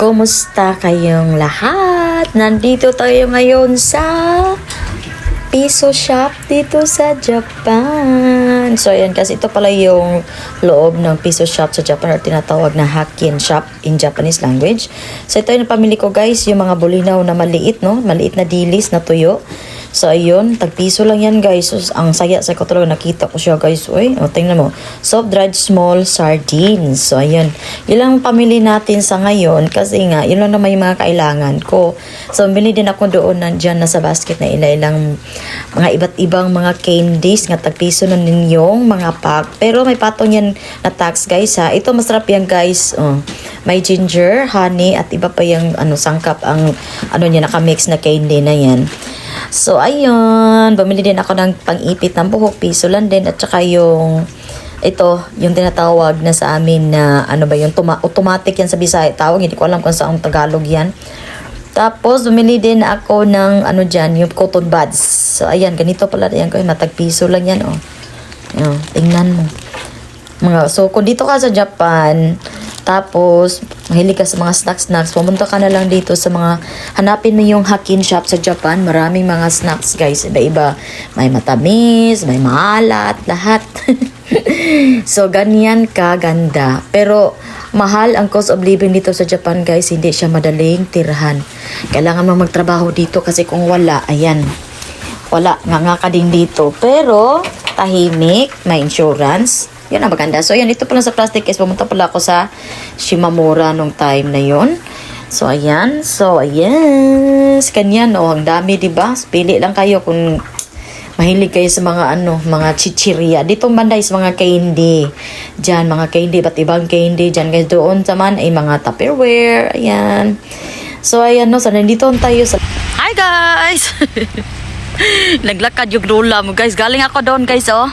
Kumusta kayong lahat? Nandito tayo ngayon sa Piso Shop dito sa Japan. So ayan, kasi ito pala yung loob ng Piso Shop sa Japan, or tinatawag na Hakkien Shop in Japanese language. So ito yung pamili ko guys, yung mga bulinaw na maliit, no? Maliit na dilis na tuyo. So ayun, tagpiso lang yan guys. So, ang saya sa ko talaga, nakita ko siya guys. Uy, o, tingnan mo. Soft dried small sardines. So ayun, yun lang pamili natin sa ngayon kasi nga, yun lang naman yung mga kailangan ko. So bili din ako doon, nandyan na sa basket na ilang mga iba't ibang mga candies nga tagpiso na ninyong mga pack. Pero may patong yan na tax guys ha. Ito masarap yan guys. Oh, may ginger, honey at iba pa yung sangkap ang niya nakamix na candy na yan. So, ayun. Bumili din ako ng pang-ipit ng buhok. Piso lang din. At saka yung yung tinatawag na sa amin na, yung automatic yan sa Bisaya. Tawag, hindi ko alam kung saan Tagalog yan. Tapos, bumili din ako ng, yung cotton buds. So, ayan. Ganito pala yan. Matagpiso lang yan, oh. Ayan, tingnan mo. So, kung dito ka sa Japan, tapos, mahilig ka sa mga snacks, pumunta ka na lang dito sa mga, hanapin mo yung Hakkien Shop sa Japan. Maraming mga snacks guys, iba-iba. May matamis, may maalat, lahat. So, ganyan kaganda. Pero, mahal ang cost of living dito sa Japan guys. Hindi siya madaling tirahan. Kailangan mo magtrabaho dito kasi kung wala, ayan. Wala, nga ka din dito. Pero, tahimik, may insurance. Yan ang maganda. So, ayan, ito pala sa plastic case. Pumunta pala ako sa Shimamura nung time na yon. So, ayan. So, ayan. Kanyan, oh, ang dami, diba? Pili lang kayo kung mahilig kayo sa mga, mga chichirya. Dito banday sa mga candy. Diyan, mga candy, ba't ibang candy. Diyan, guys, doon naman ay mga Tupperware. Ayan. So, ayan, no. So, nandito tayo sa... Hi, guys! Naglakad yung lola mo, guys. Galing ako doon, guys, oh.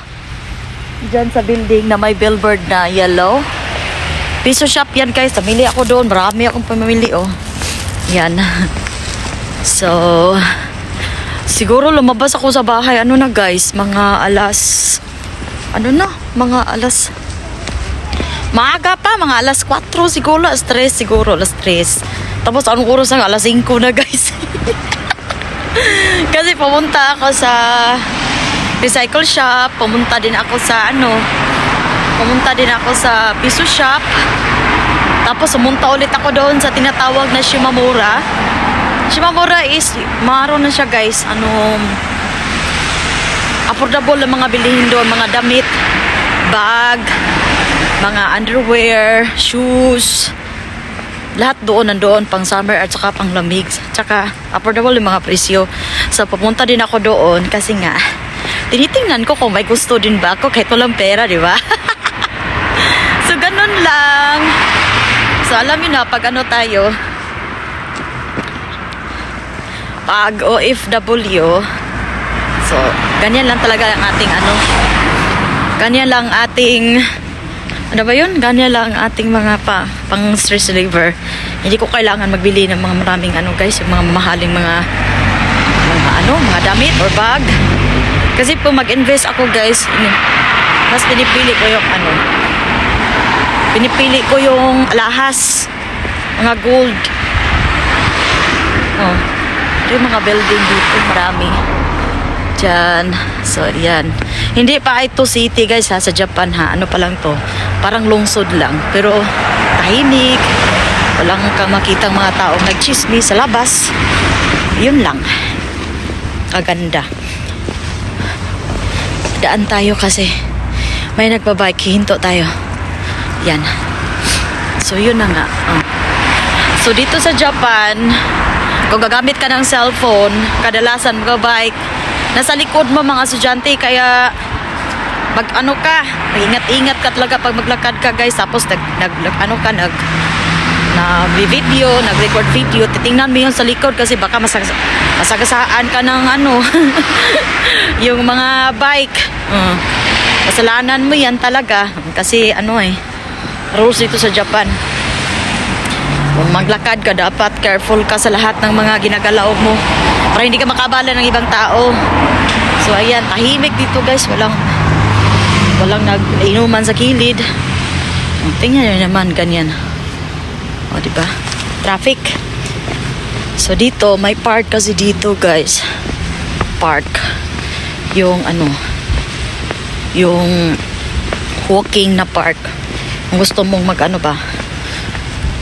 Diyan sa building na may billboard na yellow. Piso Shop yan guys. Pamili ako doon. Marami akong pamili oh. Yan. So, siguro lumabas ako sa bahay. Na guys? Mga alas... Mga alas... Maaga pa. Mga alas 4 siguro. Alas 3 siguro. Alas 3. Tapos anong oras na? Alas 5 na guys. Kasi pumunta ako sa... recycle shop, pumunta din ako sa Piso Shop. Tapos pumunta ulit ako doon sa tinatawag na Shimamura. Shimamura is maroon na siya guys, affordable ang mga bilihin doon, mga damit, bag, mga underwear, shoes, lahat nandoon, pang summer at saka pang lamig, tsaka affordable yung mga presyo. So pumunta din ako doon kasi nga tinitingnan ko kung may gusto din ba ako kahit walang pera, di ba? So, ganun lang. So, alam niyo na, pag tayo, pag OFW, so, ganyan lang talaga ang ating ganyan lang ating, ganyan lang ating mga pang stress reliever. Hindi ko kailangan magbili ng mga maraming guys, yung mga mamahaling mga damit or bag. Kasi po mag-invest ako guys, mas pinipili ko yung alahas, mga gold. Oh, ito yung mga building dito, marami. Diyan, so yan. Hindi pa ito city guys ha, sa Japan ha, pa lang to, parang lungsod lang. Pero tahimik, walang kang makitang mga taong nagchismis sa labas. Yun lang, kaganda. Daan tayo kasi may nagbabike, hinto tayo. Yan. So yun na nga. So dito sa Japan, kung gagamit ka ng cellphone, kadalasan magbabike, nasa likod mo mga estudyante, kaya ingat-ingat ka talaga pag maglakad ka guys. Tapos nag-video, nag-record video, titingnan mo yung sa likod kasi baka masagasaan ka ng yung mga bike. Kasalanan mo yan talaga kasi rules dito sa Japan. Kung maglakad ka, dapat careful ka sa lahat ng mga ginagalaw mo para hindi ka makabala ng ibang tao. So ayan, tahimik dito guys, walang nag-inuman sa kilid. Tingnan nyo naman, ganyan. O, diba? traffic. So dito, may park kasi dito guys. Park. Yung ano, yung walking na park. Kung gusto mong mag ano ba.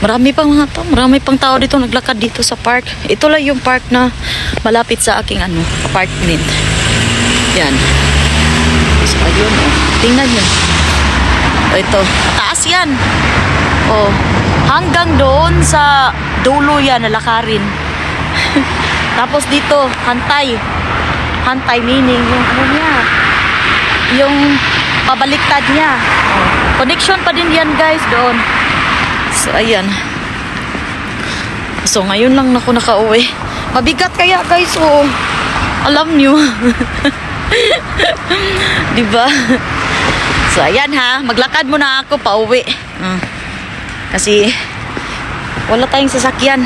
Marami pang tao dito naglakad dito sa park. Ito lang yung park na malapit sa aking ano, apartment. Yan. So ayun oh. Tingnan nyo. Ito, taas yan. Oh, hanggang doon sa dulo yan, nalakarin. Tapos dito, hantay. Hantay meaning yung ano niya. Yung pabaliktad niya. Oh, connection pa din yan guys doon. So, ayan. So, ngayon lang ako nakauwi. Mabigat kaya guys, oh. Alam nyo. Diba? So, ayan ha. Maglakad muna ako pauwi. Kasi, wala tayong sasakyan.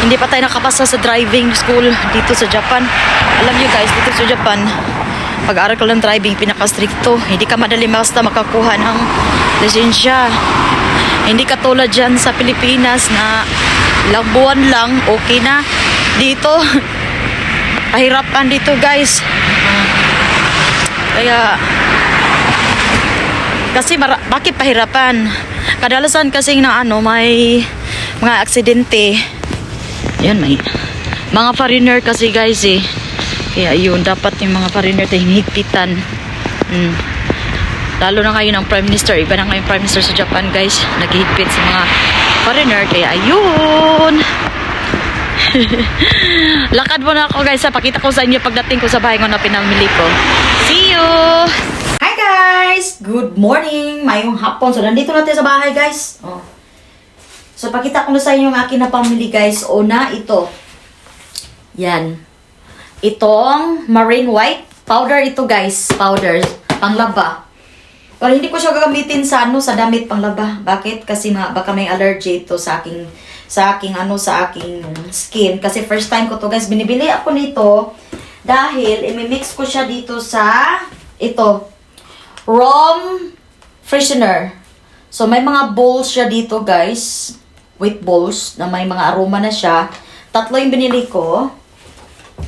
Hindi pa tayo nakapasa sa driving school dito sa Japan. Alam nyo guys, dito sa Japan, pag-aaral ko ng driving, pinaka-stricto. Hindi ka madali basta makakuha ng lisensya. Hindi katulad dyan sa Pilipinas na ilang buwan lang, okay na. Dito, pahirapan dito guys. Kaya, kasi bakit pahirapan? Kadalasan kasi na ano, may mga aksidente. Yan, may mga foreigner kasi guys eh. Kaya yun, dapat yung mga foreigner tayo hinihigpitan. Lalo na ngayon ang Prime Minister. Iba na ngayon Prime Minister sa Japan guys. Naghihigpit sa mga foreigner. Kaya ayun. Lakad muna ako guys. Pakita ko sa inyo pagdating ko sa bahay ko na pinamili ko. See you! Hi guys! Good morning! Mayong hapon. So nandito natin sa bahay guys. Oh. So pakita ko na sa inyo ang akin na pamili guys. Una ito. Yan. Itong marine white. Powder ito guys. Powder. Panglaba. Pero hindi ko siya gagamitin sa ano, sa damit panglaba. Bakit? Kasi baka may allergy ito sa aking skin. Kasi first time ko to guys, binibili ako nito dahil imimix ko siya dito sa ito, room freshener. So may mga bowls siya dito guys, with bowls na may mga aroma na siya. 3 yung binili ko.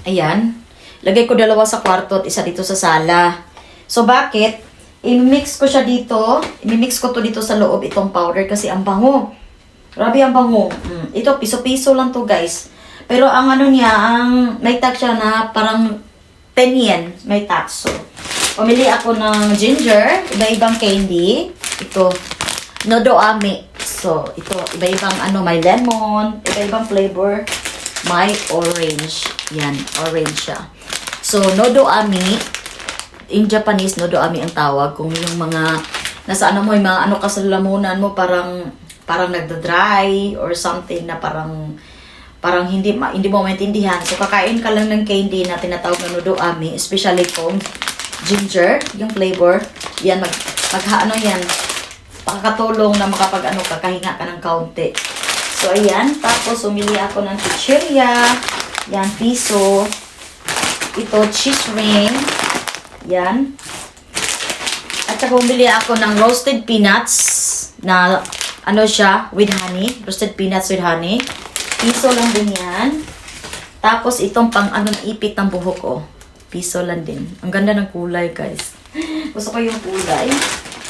Ayan. Lagay ko 2 sa kwarto at isa dito sa sala. So bakit? I-mix ko siya dito. I-mix ko to dito sa loob itong powder kasi ang bango. Grabe ang bango. Ito, piso-piso lang to guys. Pero ang ano niya, ang may tax siya na parang 10 yen. May tax. So, pumili ako ng ginger, iba-ibang candy. Ito, Nodoami. So, ito, iba-ibang ano, may lemon, iba-ibang flavor. May orange. Yan, orange siya. So, Nodoami. In Japanese, Nodoami ang tawag. Kung yung mga, nasa ano mo, yung mga ano kasalamunan mo, parang nagda-dry or something na parang hindi mo maintindihan. So, kakain ka lang ng candy na tinatawag na Nodoami, especially kung ginger, yung flavor. Yan, ano yan, pakakatulong na kakahinga ka ng kaunti. So, ayan. Tapos, umili ako ng chichirya. Yan, piso. Ito, cheese ring. Yan. At saka bumili ako ng roasted peanuts na ano siya, with honey. Roasted peanuts with honey. Piso lang din yan. Tapos itong pang ipit ng buhok ko. Piso lang din. Ang ganda ng kulay guys. Gusto ko yung kulay.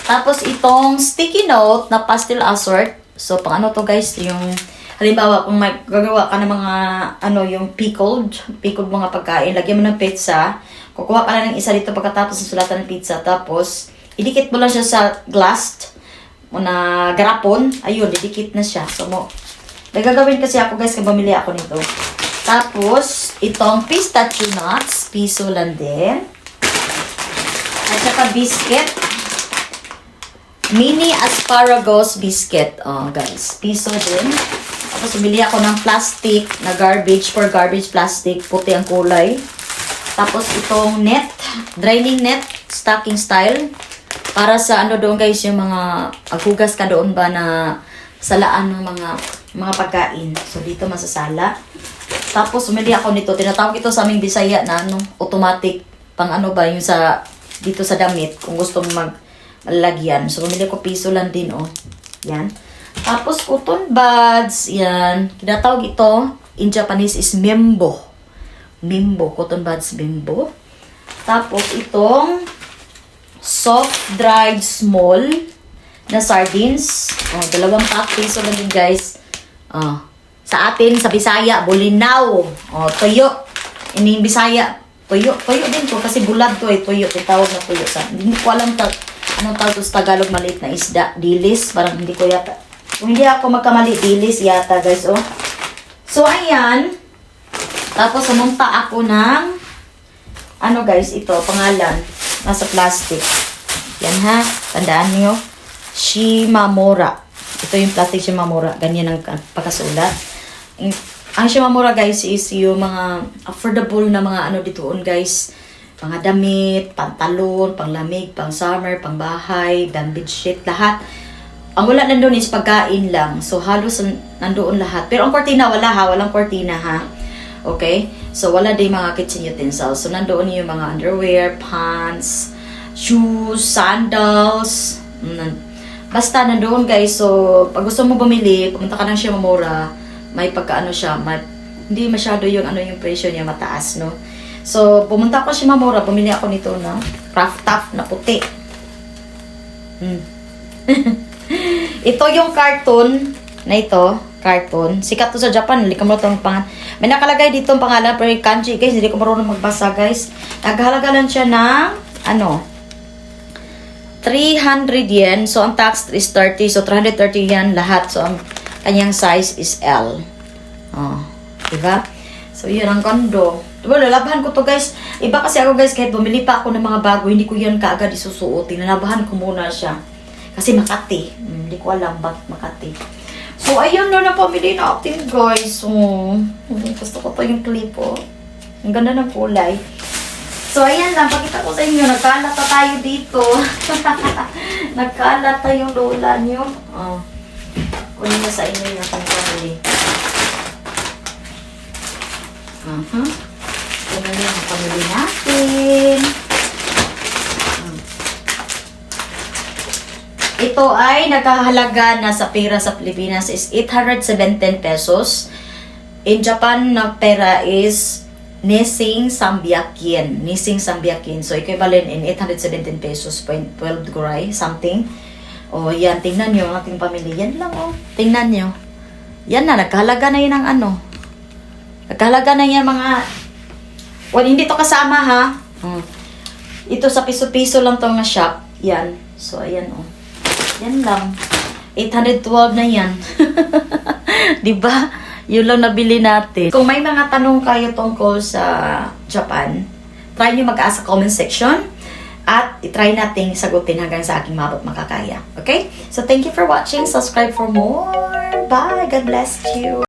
Tapos itong sticky note na pastel assort. So pang ano to guys, yung halimbawa kung may gagawa ka ng mga yung pickled mga pagkain, lagyan mo ng pizza. Kukuha ka lang ng isa dito pagkatapos ng sulatan ng pizza. Tapos, idikit mo lang siya sa glass na garapon. Ayun, didikit na siya. So, may gagawin kasi ako guys, kaya bumili ako nito. Tapos, itong pistachio nuts. Piso lang din. At saka biscuit. Mini asparagus biscuit. Oh, guys. Piso din. Tapos, bumili ako ng plastic na garbage plastic. Puti ang kulay. Tapos itong net, draining net, stocking style. Para sa doon guys, yung mga aghugas ka doon ba na salaan ng mga pagkain. So dito masasala. Tapos umili ako nito, tinatawag ito sa aming Bisaya na automatic pang yung dito sa damit kung gusto mong maglagyan. So umili ko piso lang din Yan. Tapos, cotton buds. Yan. Kinatawag ito, in Japanese is membo. Membo. Cotton buds membo. Tapos, itong soft dried small na sardines. Oh, 2 pack piso lang din, guys. Oh. Sa atin, sa Bisaya, bulinaw. Oh, tuyo. Ining Bisaya, tuyo. Tuyo din ko kasi bulad to eh. Tuyo. Tawag na tuyo. Hindi ko alam anong tawag sa Tagalog maliit na isda. Dilis. Parang hindi ko yata. Kung hindi ako magkamali, dilis yata, guys. Oh. So, ayan. Tapos, sumunta ako ng ano, guys, ito, pangalan. Nasa plastic. Yan ha. Tandaan niyo. Shimamura. Ito yung plastic Shimamura. Ganyan ang pagkasulat. Ang Shimamura, guys, is yung mga affordable na mga ano ditoon, guys. Mga damit, pantalon, panglamig, pang summer, pang bahay, dan bedsheet, lahat. Ang wala nandoon is pagkain lang. So, halos nandoon lahat. Pero ang kortina, wala ha. Walang kortina ha. Okay? So, wala din mga kitchen utensils. So, nandoon yung mga underwear, pants, shoes, sandals. Basta nandoon, guys. So, pag gusto mo bumili, pumunta ka ng Shimamura, may pagkaano siya, hindi masyado yung yung presyo niya mataas, no? So, pumunta ako sa Shimamura, bumili ako nito na craft top na puti. Ito yung carton na ito. Carton. Sikat to sa Japan. Hindi ko marunong pangalan. May nakalagay dito ang pangalan pero yung kanji, guys. Hindi ko marunong magbasa, guys. Naghalaga lang siya ng 300 yen. So, ang tax is 30. So, 330 yan lahat. So, ang kanyang size is L. Oh. Diba? So, yun ang kondo. Diba, lalabahan ko to, guys. Iba kasi ako, guys, kahit bumili pa ako ng mga bago, hindi ko yan kaagad isusuotin. Lalabahan ko muna siya. Kasi Makati. Hindi ko alam bakit Makati. So, ayun na pamili natin, guys. So, gusto ko pa yung clip, oh. Ang ganda ng kulay. So, ayan lang. Pakita ko sa inyo. Nagkalata tayo dito. Nagkalata yung lola nyo. Oh. Kunin na sa inyo yung pamili. Kunin yung pamili natin. Ito ay nagkahalaga na sa pera sa Pilipinas is 817 pesos. In Japan, na pera is Nising Sambiak yen. Nising Sambiak yen. So, equivalent in 817 pesos, 12 guray, something. O, yan. Tingnan nyo ang ating pamilya. Yan lang, oh. Tingnan nyo. Yan na. Nagkahalaga na yun ang ano. Nagkahalaga na yan mga... Well, hindi to kasama, ha. Ito sa piso-piso lang to nga shop. Yan. So, ayan, oh. Yan lang. 812 na yan. Diba? Yun lang nabili natin. Kung may mga tanong kayo tungkol sa Japan, try nyo mag-ask sa comment section. At itry natin sagutin hanggang sa aking mabot makakaya. Okay? So, thank you for watching. Subscribe for more. Bye. God bless you.